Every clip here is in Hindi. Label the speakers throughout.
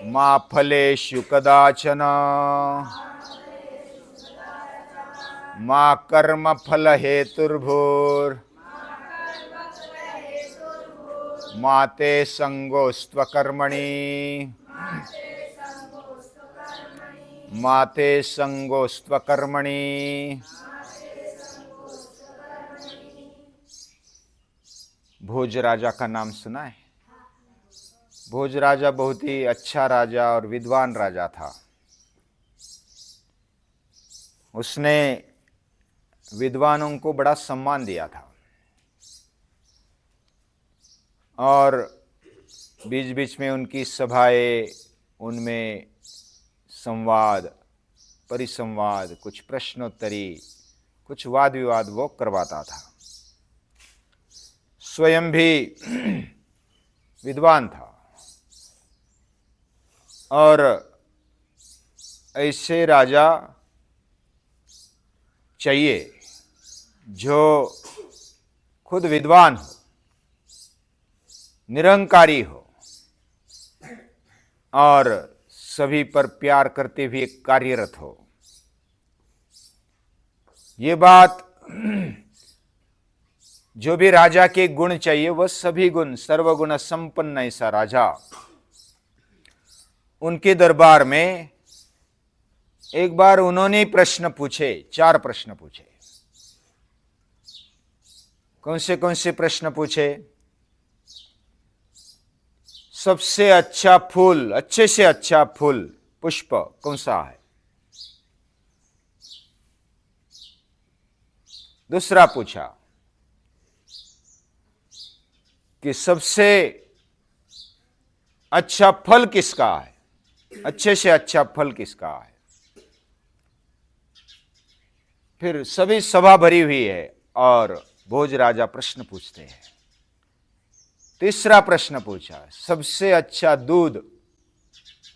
Speaker 1: मा फलेषु कदाचन मा कर्मफल हेतुर्भूर् मा ते संगोस्त्वकर्मणि मा ते संगोस्त्वकर्मणि। भोज राजा का नाम सुना है? भोज राजा बहुत ही अच्छा राजा और विद्वान राजा था। उसने विद्वानों को बड़ा सम्मान दिया था और बीच बीच में उनकी सभाएं, उनमें संवाद, परिसंवाद, कुछ प्रश्नोत्तरी, कुछ वाद विवाद वो करवाता था। स्वयं भी विद्वान था और ऐसे राजा चाहिए जो खुद विद्वान हो, निरंकारी हो और सभी पर प्यार करते हुए कार्यरत हो। ये बात, जो भी राजा के गुण चाहिए वह सभी गुण, सर्वगुण संपन्न ऐसा राजा। उनके दरबार में एक बार उन्होंने प्रश्न पूछे, 4 प्रश्न पूछे। कौन से प्रश्न पूछे? सबसे अच्छा फूल, अच्छे से अच्छा फूल, पुष्प कौन सा है? दूसरा पूछा कि सबसे अच्छा फल किसका है? अच्छे से अच्छा फल किसका है? फिर सभी सभा भरी हुई है और भोज राजा प्रश्न पूछते हैं। तीसरा प्रश्न पूछा, सबसे अच्छा दूध,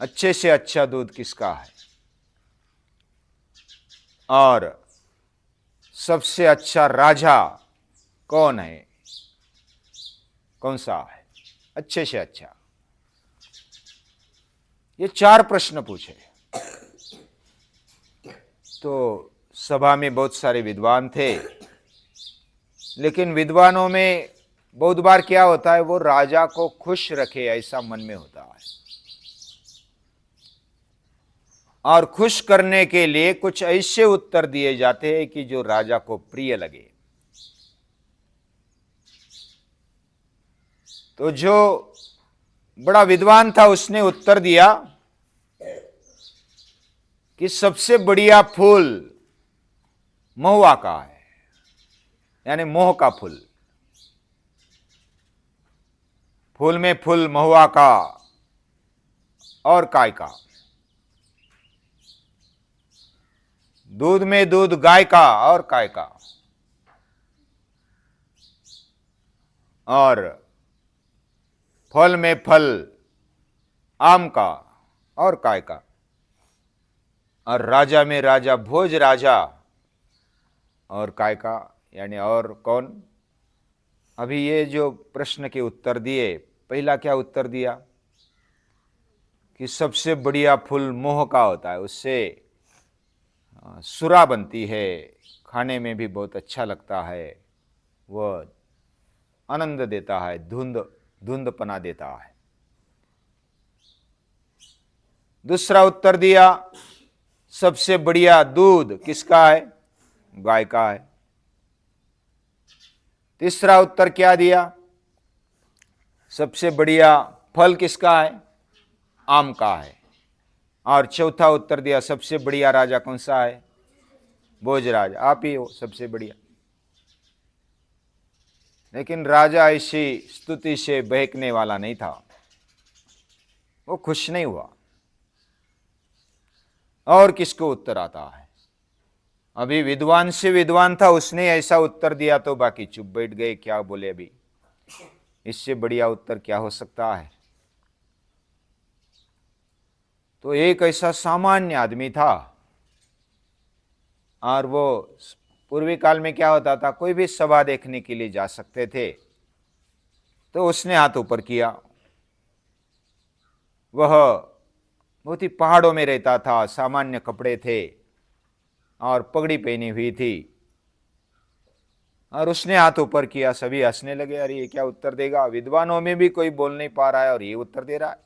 Speaker 1: अच्छे से अच्छा दूध किसका है? और सबसे अच्छा राजा कौन है, कौन सा है, अच्छे से अच्छा? ये 4 प्रश्न पूछे। तो सभा में बहुत सारे विद्वान थे, लेकिन विद्वानों में बहुत बार क्या होता है, वो राजा को खुश रखे ऐसा मन में होता है और खुश करने के लिए कुछ ऐसे उत्तर दिए जाते हैं कि जो राजा को प्रिय लगे। तो जो बड़ा विद्वान था उसने उत्तर दिया कि सबसे बढ़िया फूल महुआ का है, यानी मोह का फूल। फूल में फूल महुआ का और काय का, दूध में दूध गाय का और काय का, और फल में फल आम का और काय का, और राजा में राजा भोज राजा और काय का, यानी और कौन? अभी ये जो प्रश्न के उत्तर दिए, पहला क्या उत्तर दिया कि सबसे बढ़िया फूल मोह का होता है, उससे सुरा बनती है, खाने में भी बहुत अच्छा लगता है, वह आनंद देता है, धुंधपना देता है। दूसरा उत्तर दिया, सबसे बढ़िया दूध किसका है? गाय का है। तीसरा उत्तर क्या दिया? सबसे बढ़िया फल किसका है? आम का है। और चौथा उत्तर दिया, सबसे बढ़िया राजा कौन सा है? भोज राजा, आप ही हो सबसे बढ़िया। लेकिन राजा ऐसी स्तुति से बहकने वाला नहीं था, वो खुश नहीं हुआ। और किसको उत्तर आता है? अभी विद्वान से विद्वान था, उसने ऐसा उत्तर दिया तो बाकी चुप बैठ गए, क्या बोले अभी, इससे बढ़िया उत्तर क्या हो सकता है? तो एक ऐसा सामान्य आदमी था, और वो पूर्वी काल में क्या होता था, कोई भी सभा देखने के लिए जा सकते थे, तो उसने हाथ ऊपर किया। वह बहुत ही पहाड़ों में रहता था, सामान्य कपड़े थे और पगड़ी पहनी हुई थी। और उसने हाथ ऊपर किया, सभी हंसने लगे, अरे ये क्या उत्तर देगा, विद्वानों में भी कोई बोल नहीं पा रहा है और ये उत्तर दे रहा है।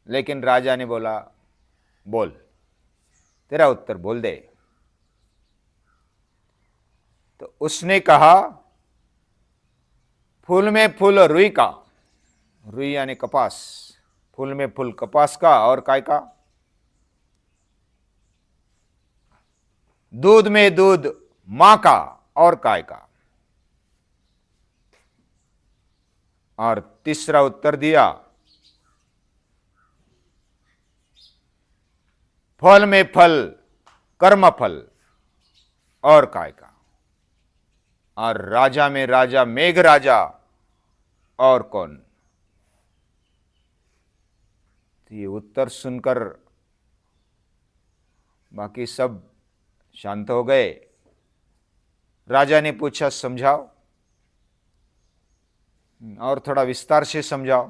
Speaker 1: लेकिन राजा ने बोला, बोल, तेरा उत्तर बोल दे। तो उसने कहा, फूल में फूल रुई का, रुई यानी कपास, फूल में फूल कपास का और काय का, दूध में दूध मां का और काय का। और तीसरा उत्तर दिया, फल में फल कर्म फल और काय का। और राजा में राजा मेघ राजा और कौन। तो ये उत्तर सुनकर बाकी सब शांत हो गए। राजा ने पूछा, समझाओ और थोड़ा विस्तार से समझाओ।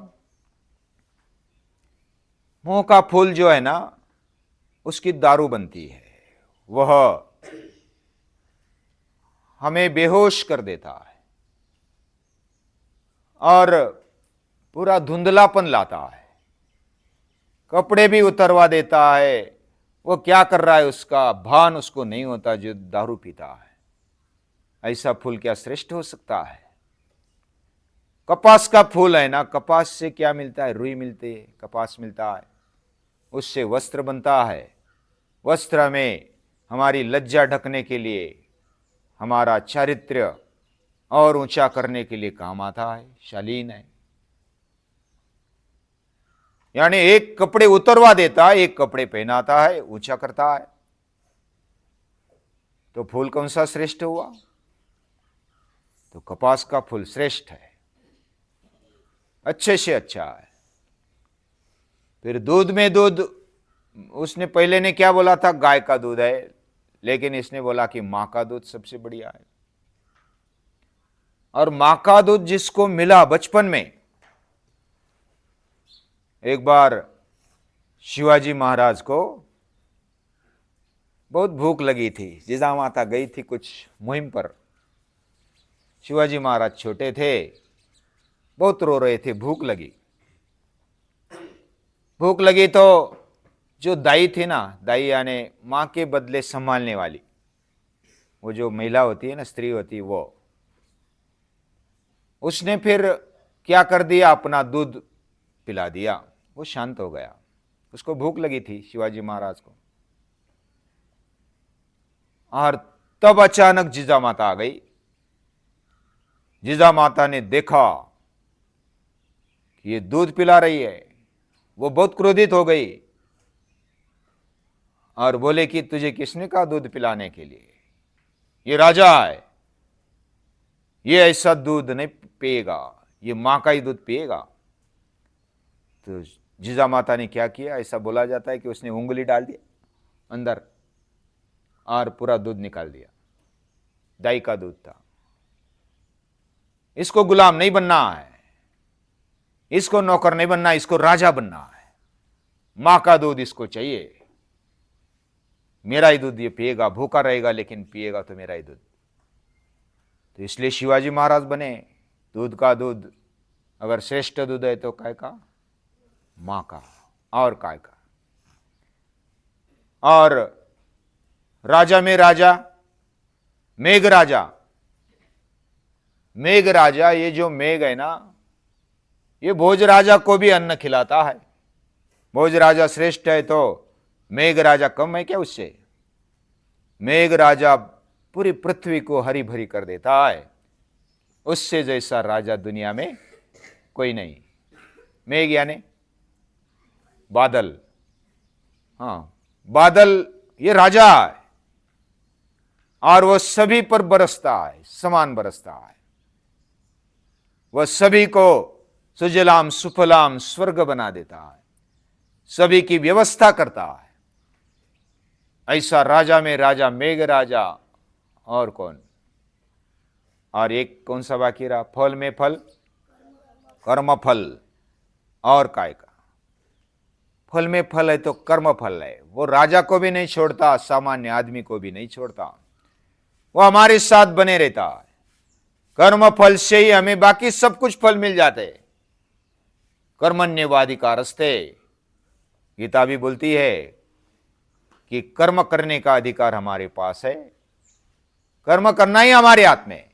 Speaker 1: मोह का फूल जो है ना, उसकी दारू बनती है, वह हमें बेहोश कर देता है और पूरा धुंधलापन लाता है, कपड़े भी उतरवा देता है। वो क्या कर रहा है उसका भान उसको नहीं होता जो दारू पीता है। ऐसा फूल क्या श्रेष्ठ हो सकता है। कपास का फूल है ना, कपास से क्या मिलता है, रुई मिलती है, कपास मिलता है, उससे वस्त्र बनता है। वस्त्र में हमारी लज्जा ढकने के लिए, हमारा चारित्र्य और ऊंचा करने के लिए काम आता है, शालीन है। यानी एक कपड़े उतरवा देता है, एक कपड़े पहनाता है, ऊंचा करता है। तो फूल कौन सा श्रेष्ठ हुआ। तो कपास का फूल श्रेष्ठ है, अच्छे से अच्छा है। फिर दूध में दूध, उसने पहले ने क्या बोला था, गाय का दूध है, लेकिन इसने बोला कि मां का दूध सबसे बढ़िया है। और मां का दूध जिसको मिला बचपन में, एक बार शिवाजी महाराज को बहुत भूख लगी थी, जिजामाता गई थी कुछ मुहिम पर। शिवाजी महाराज छोटे थे, बहुत रो रहे थे, भूख लगी। भूख लगी तो जो दाई थी ना, दाई यानी मां के बदले संभालने वाली, वो जो महिला होती है ना, स्त्री होती है, वो उसने फिर क्या कर दिया, अपना दूध पिला दिया, वो शांत हो गया। उसको भूख लगी थी शिवाजी महाराज को। और तब अचानक जिजामाता आ गई। जिजामाता ने देखा कि ये दूध पिला रही है, वो बहुत क्रोधित हो गई और बोले कि तुझे किसने कहा दूध पिलाने के लिए, ये राजा है, ये ऐसा दूध नहीं पिएगा, ये मां का ही दूध पिएगा। तो जिजामाता ने क्या किया, ऐसा बोला जाता है कि उसने उंगली डाल दिया अंदर और पूरा दूध निकाल दिया। दाई का दूध था। इसको गुलाम नहीं बनना है, इसको नौकर नहीं बनना, इसको राजा बनना है। मां का दूध इसको चाहिए, मेरा ही दूध ये पिएगा, भूखा रहेगा लेकिन पिएगा तो मेरा ही दूध। तो इसलिए शिवाजी महाराज बने। दूध का दूध अगर श्रेष्ठ दूध है तो काय का, मां का और काय का। और राजा में राजा मेघ राजा, मेघ राजा, ये जो मेघ है ना, ये भोज राजा को भी अन्न खिलाता है। भोज राजा श्रेष्ठ है तो मेघ राजा कम है क्या उससे। मेघ राजा पूरी पृथ्वी को हरी भरी कर देता है, उससे जैसा राजा दुनिया में कोई नहीं। मेघ यानी बादल, हाँ, बादल ये राजा है और वह सभी पर बरसता है, समान बरसता है। वह सभी को सुजलाम सुफलाम स्वर्ग बना देता है, सभी की व्यवस्था करता है। ऐसा राजा में राजा मेघ राजा और कौन। और एक कौन सा बाकी रहा, फल में फल कर्म फल और काय का। फल में फल है तो कर्म फल है। वो राजा को भी नहीं छोड़ता, सामान्य आदमी को भी नहीं छोड़ता, वो हमारे साथ बने रहता है। कर्म फल से ही हमें बाकी सब कुछ फल मिल जाते। कर्मण्येवाधिकारस्ते, गीता भी बोलती है कि कर्म करने का अधिकार हमारे पास है, कर्म करना ही हमारे हाथ में।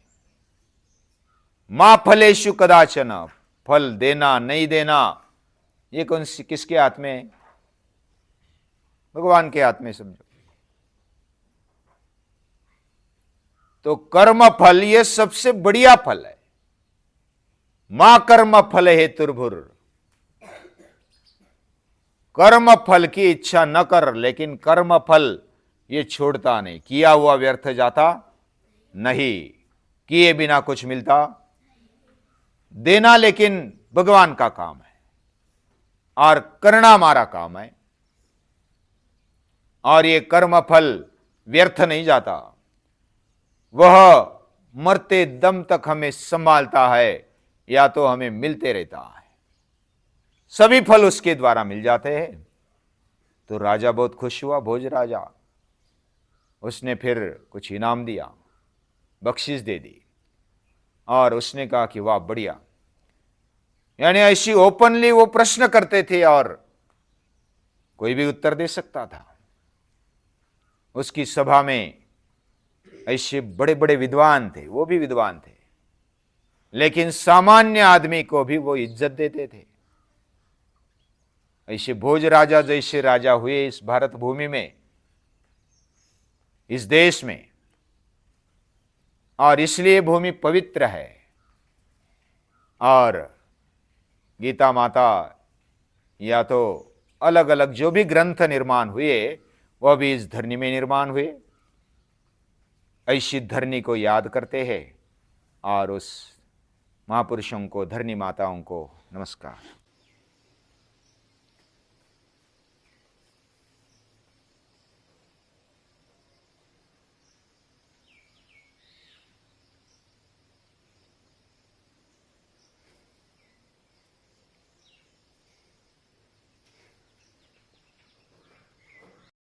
Speaker 1: मां फलेषु कदाचन, फल देना नहीं देना ये कौन सी किसके हाथ में है? भगवान के हाथ में समझो। तो कर्म फल ये सबसे बढ़िया फल है। मां कर्म फल हेतुर्भुर, कर्म फल की इच्छा न कर, लेकिन कर्म फल ये छोड़ता नहीं। किया हुआ व्यर्थ जाता नहीं, किए बिना कुछ मिलता। देना लेकिन भगवान का काम है और करना हमारा काम है। और ये कर्म फल व्यर्थ नहीं जाता, वह मरते दम तक हमें संभालता है या तो हमें मिलते रहता है। सभी फल उसके द्वारा मिल जाते हैं। तो राजा बहुत खुश हुआ, भोज राजा। उसने फिर कुछ इनाम दिया, बख्शिश दे दी और उसने कहा कि वाह बढ़िया। यानी ऐसी ओपनली वो प्रश्न करते थे और कोई भी उत्तर दे सकता था। उसकी सभा में ऐसे बड़े बड़े विद्वान थे, वो भी विद्वान थे, लेकिन सामान्य आदमी को भी वो इज्जत देते थे। ऐसे भोज राजा जैसे राजा हुए इस भारत भूमि में, इस देश में, और इसलिए भूमि पवित्र है। और गीता माता या तो अलग अलग जो भी ग्रंथ निर्माण हुए वह भी इस धरनी में निर्माण हुए। ऐसी धरनी को याद करते हैं और उस महापुरुषों को, धरनी माताओं को नमस्कार।